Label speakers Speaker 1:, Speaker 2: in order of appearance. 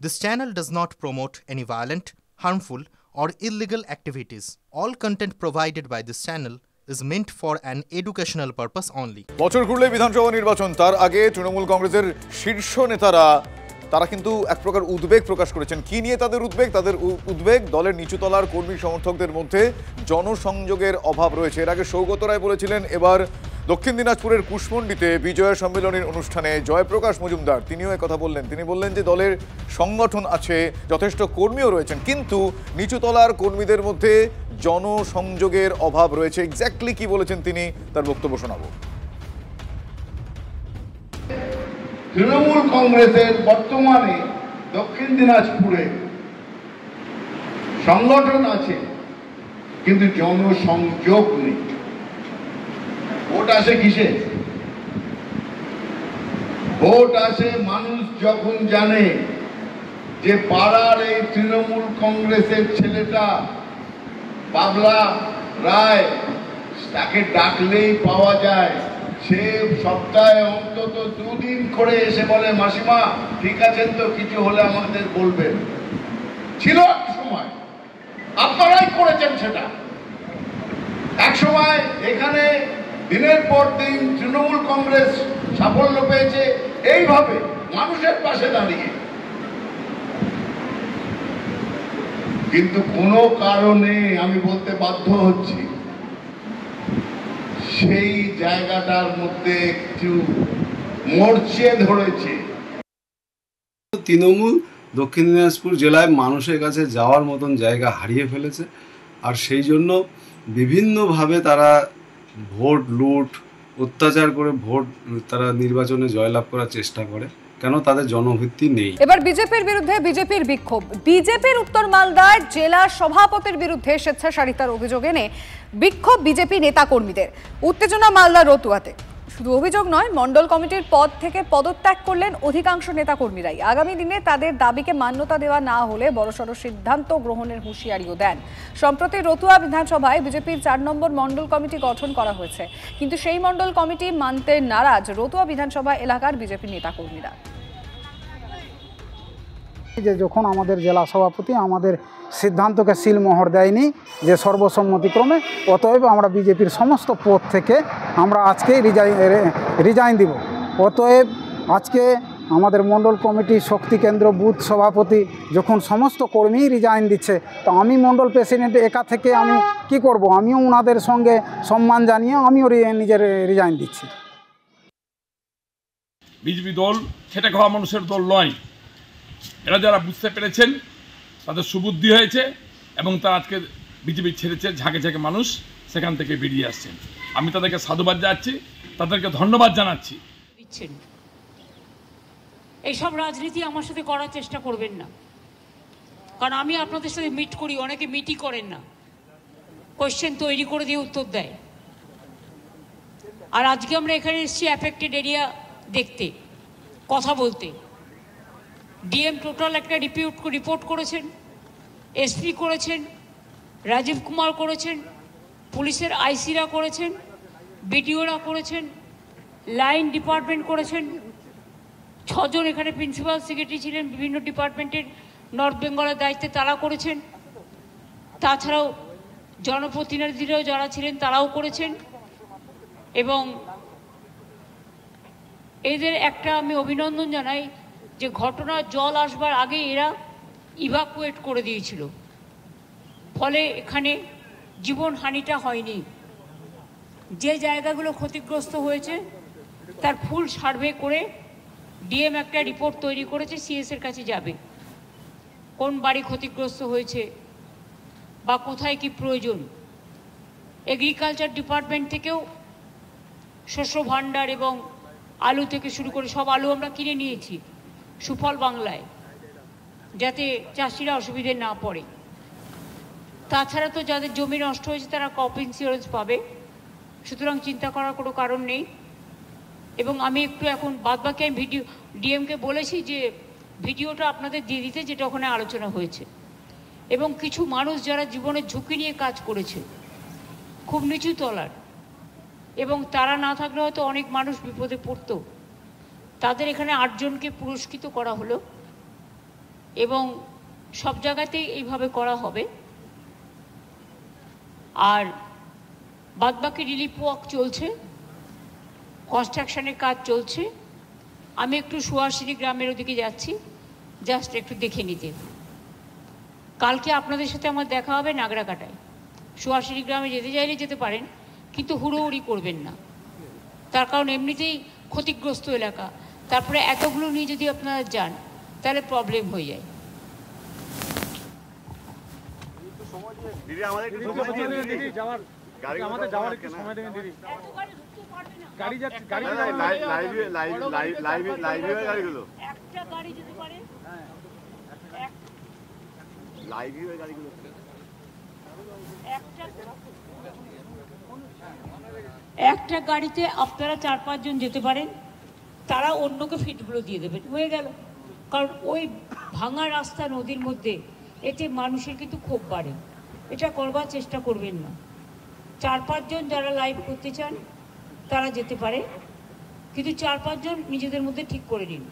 Speaker 1: This channel does not promote any violent, harmful, or illegal activities. All content provided by this channel is meant for an educational purpose only.
Speaker 2: বছর ঘুরলে বিধানসভা নির্বাচন, তার আগে তৃণমূল কংগ্রেসের শীর্ষ নেতারা তারা কিন্তু এক প্রকার উদ্বেগ প্রকাশ করেছেন। কি নিয়ে তাদের উদ্বেগ? তাদের উদ্বেগ দলের নিচুতলার কর্মী সমর্থকদের মধ্যে জনসংযোগের অভাব রয়েছে। এর আগে সৌগত রায় বলেছিলেন, এবার দক্ষিণ দিনাজপুরের কুশমন্ডিতে বিজয়া সম্মেলনের অনুষ্ঠানে জয়প্রকাশ মজুমদার তিনিও কথা বললেন। তিনি বললেন যে দলের সংগঠন আছে, যথেষ্ট কর্মীও রয়েছেন, কিন্তু নিচুতলার কর্মীদের মধ্যে জনসংযোগের অভাব রয়েছে। এক্স্যাক্টলি কি বলেছেন তিনি, তার বক্তব্য শোনাবো।
Speaker 3: তৃণমূল কংগ্রেসের বর্তমানে দক্ষিণ দিনাজপুরে সংগঠন আছে, কিন্তু জনসংযোগ নেই। ভোট আসে কিসে? ভোট আসে মানুষ যখন জানে যে পাড়ার এই তৃণমূল কংগ্রেসের ছেলেটা পাগলা রায়, তাকে ডাকলেই পাওয়া যায়। সে সপ্তাহে অন্তত 2 দিন করে এসে বলে, মাসিমা ঠিক আছেন তো, কিছু হলে আমাদের বলবেন। ছিল এক সময়, আপনারাই করেছেন সেটা। এক সময় এখানে দিনের পর দিন তৃণমূল কংগ্রেস সাফল্য পেয়েছে এইভাবে মানুষের পাশে দাঁড়িয়ে। কিন্তু কোনো কারণে আমি বলতে বাধ্য হচ্ছি, সেই জায়গাটার মধ্যে একটু মরচে ধরেছে।
Speaker 4: তৃণমূল দক্ষিণ দিনাজপুর জেলায় মানুষের কাছে যাওয়ার মতন জায়গা হারিয়ে ফেলেছে, আর সেই জন্য বিভিন্নভাবে তারা ভোট লুট অত্যাচার করে তারা নির্বাচনে জয়লাভ করার চেষ্টা করে। কেন? তাদের জনভিত্তি নেই।
Speaker 5: এবার বিজেপির বিরুদ্ধে বিজেপির বিক্ষোভ। বিজেপির উত্তর মালদায় জেলা সভাপতির বিরুদ্ধে স্বেচ্ছাচারিতার অভিযোগ এনে বিক্ষোভ বিজেপি নেতাকর্মীদের। উত্তেজনা মালদা রতুয়াতে। শুধু অভিযোগ নয়, মণ্ডল কমিটির পদ থেকে পদত্যাগ করলেন অধিকাংশ নেতাকর্মীরাই। আগামী দিনে তাদের দাবিকে মান্যতা দেওয়া না হলে বড়সড় সিদ্ধান্ত গ্রহণের হুঁশিয়ারিও দেন। সম্প্রতি রতুয়া বিধানসভায় বিজেপির 4 নম্বর মণ্ডল কমিটি গঠন করা হয়েছে, কিন্তু সেই মণ্ডল কমিটি মানতে নারাজ রতুয়া বিধানসভা এলাকার বিজেপি নেতাকর্মীরা।
Speaker 6: যে যখন আমাদের জেলা সভাপতি আমাদের সিদ্ধান্তকে সিলমোহর দেয়নি যে সর্বসম্মতিক্রমে, অতএব আমরা বিজেপির সমস্ত পদ থেকে আমরা আজকে রিজাইন দিব। অতএব আজকে আমাদের মণ্ডল কমিটি শক্তি কেন্দ্র বুথ সভাপতি যখন সমস্ত কর্মী রিজাইন দিচ্ছে, তো আমি মণ্ডল প্রেসিডেন্ট একা থেকে আমি কি করব? আমিও ওনাদের সঙ্গে সম্মান জানিয়ে আমিও নিজের রিজাইন দিচ্ছি।
Speaker 7: বিজেপি দল খেটে খাওয়া মানুষের দল নয়। এরা যারা বুঝতে পেরেছেন তাদের সুবুদ্ধি হয়েছে এবং তারা আজকে বিজেপি ছেড়েছে, ঝাঁকে ঝাঁকে মানুষ সেখান থেকে বেরিয়ে আসছেন। আমি তাদেরকে সাধুবাদ জানাচ্ছি, তাদেরকে ধন্যবাদ জানাচ্ছি।
Speaker 8: এইসব রাজনীতি আমার সাথে করার চেষ্টা করবেন না, কারণ আমি আপনাদের সাথে মিট করি, অনেকে মিটই করেন না, কোয়েশ্চেন তৈরি করে দিয়ে উত্তর দেয়। আর আজকে আমরা এখানে এসেছি অ্যাফেক্টেড এরিয়া দেখতে, কথা বলতে। ডিএম টোটাল একটা রিপোর্ট করেছেন, এসপি করেছেন, রাজীব কুমার করেছেন, পুলিশের আইসিরা করেছেন, বিডিওরা করেছেন, লাইন ডিপার্টমেন্ট করেছেন, 6 জন এখানে প্রিন্সিপাল সেক্রেটারি ছিলেন বিভিন্ন ডিপার্টমেন্টের, নর্থ বেঙ্গলের দায়িত্বে তারা করেছেন। তাছাড়াও জনপ্রতিনিধিরাও যারা ছিলেন তারাও করেছেন। এবং এদের একটা আমি অভিনন্দন জানাই যে ঘটনার জল আসবার আগে এরা ইভাকুয়েট করে দিয়েছিল, ফলে এখানে জীবনহানিটা হয়নি। যে জায়গাগুলো ক্ষতিগ্রস্ত হয়েছে তার ফুল সার্ভে করে ডিএম একটা রিপোর্ট তৈরি করেছে, সিএস এর কাছে যাবে, কোন বাড়ি ক্ষতিগ্রস্ত হয়েছে বা কোথায় কি প্রয়োজন। এগ্রিকালচার ডিপার্টমেন্ট থেকেও শস্য ভাণ্ডার এবং আলু থেকে শুরু করে সব আলু আমরা কিনে নিয়েছি সুফল বাংলায়, যাতে চাষিরা অসুবিধে না পড়ে। তাছাড়া তো যাদের জমি নষ্ট হয়েছে তারা ক্রপ ইন্স্যুরেন্স পাবে, সুতরাং চিন্তা করার কোনো কারণ নেই। এবং আমি একটু এখন বাদবাকি আমি ডিএমকে বলেছি যে ভিডিওটা আপনাদের দিয়ে দিতে, যেটা ওখানে আলোচনা হয়েছে। এবং কিছু মানুষ যারা জীবনের ঝুঁকি নিয়ে কাজ করেছে, খুব নিচু তলার, এবং তারা না থাকলে হয়তো অনেক মানুষ বিপদে পড়তো, তাদের এখানে 8 জনকে পুরস্কৃত করা হলো। এবং সব জায়গাতেই এইভাবে করা হবে। আর বাদবাকি রিলিফ ওয়ার্ক চলছে, কনস্ট্রাকশনের কাজ চলছে। আমি একটু সুহাসিনী গ্রামের ওদিকে যাচ্ছি, জাস্ট একটু দেখে নিতে। কালকে আপনাদের সাথে আমার দেখা হবে নাগরাকাটায়। সুহাসিনী গ্রামে যেতে চাইলে যেতে পারেন, কিন্তু হুড়োহুড়ি করবেন না, তার কারণ এমনিতেই ক্ষতিগ্রস্ত এলাকা। তারপরে এতগুলো নিয়ে যদি আপনারা যান তাহলে প্রবলেম হয়ে যায়। একটা গাড়িতে আপনারা 4-5 জন যেতে পারেন, তারা অন্যকে ফিটগুলো দিয়ে দেবেন, হয়ে গেল। কারণ ওই ভাঙা রাস্তা নদীর মধ্যে এতে মানুষের কিন্তু ক্ষোভ বাড়ে, এটা করবার চেষ্টা করবেন না। 4-5 জন যারা লাইভ করতে চান তারা যেতে পারে, কিন্তু 4-5 জন নিজেদের মধ্যে ঠিক করে নিন।